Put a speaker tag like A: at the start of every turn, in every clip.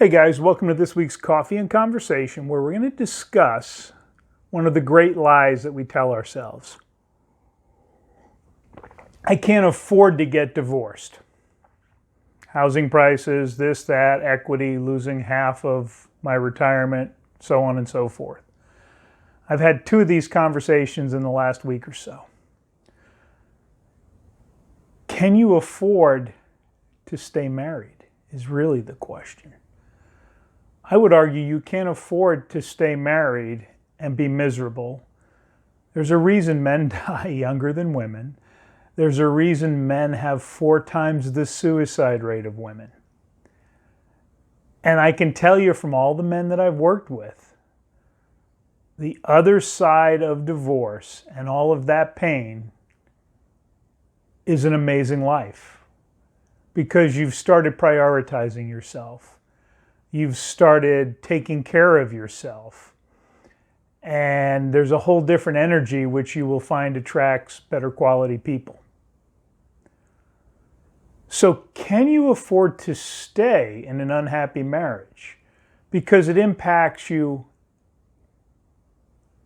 A: Hey guys, welcome to this week's Coffee and Conversation, where we're going to discuss one of the great lies that we tell ourselves. I can't afford to get divorced. Housing prices, this, that, equity, losing half of my retirement, so on and so forth. I've had two of these conversations in the last week or so. Can you afford to stay married is really the question. I would argue you can't afford to stay married and be miserable. There's a reason men die younger than women. There's a reason men have 4 times the suicide rate of women. And I can tell you from all the men that I've worked with, the other side of divorce and all of that pain is an amazing life, because you've started prioritizing yourself. You've started taking care of yourself. And there's a whole different energy which you will find attracts better quality people. So can you afford to stay in an unhappy marriage? Because it impacts you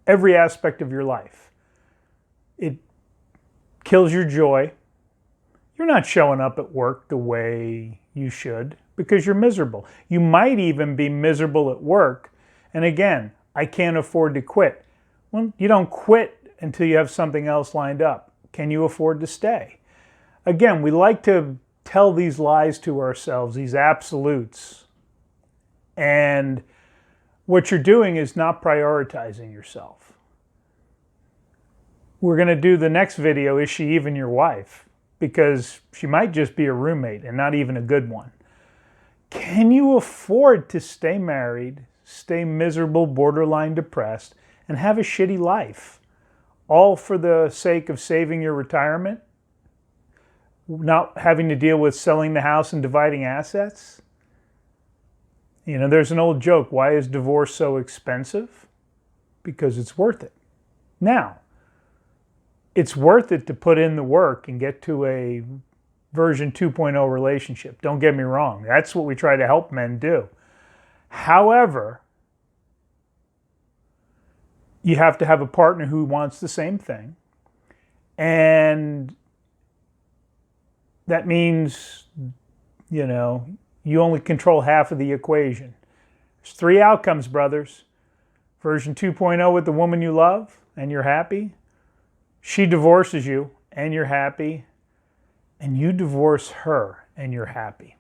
A: every aspect of your life. It kills your joy. You're not showing up at work the way you should because you're miserable. You might even be miserable at work. And again, I can't afford to quit. Well, you don't quit until you have something else lined up. Can you afford to stay? Again, we like to tell these lies to ourselves, these absolutes. And what you're doing is not prioritizing yourself. We're going to do the next video, is she even your wife? Because she might just be a roommate and not even a good one. Can you afford to stay married, stay miserable, borderline depressed, and have a shitty life? All for the sake of saving your retirement? Not having to deal with selling the house and dividing assets? You know, there's an old joke, why is divorce so expensive? Because it's worth it. Now, it's worth it to put in the work and get to a version 2.0 relationship. Don't get me wrong. That's what we try to help men do. However, you have to have a partner who wants the same thing. And that means, you know, you only control half of the equation. There's 3 outcomes, brothers. Version 2.0 with the woman you love and you're happy. She divorces you and you're happy, and you divorce her and you're happy.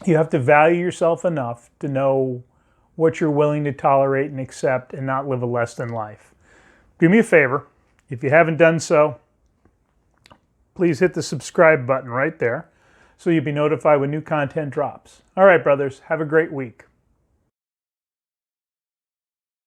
A: You have to value yourself enough to know what you're willing to tolerate and accept and not live a less than life. Do me a favor, if you haven't done so, please hit the subscribe button right there so you'll be notified when new content drops. All right, brothers, have a great week.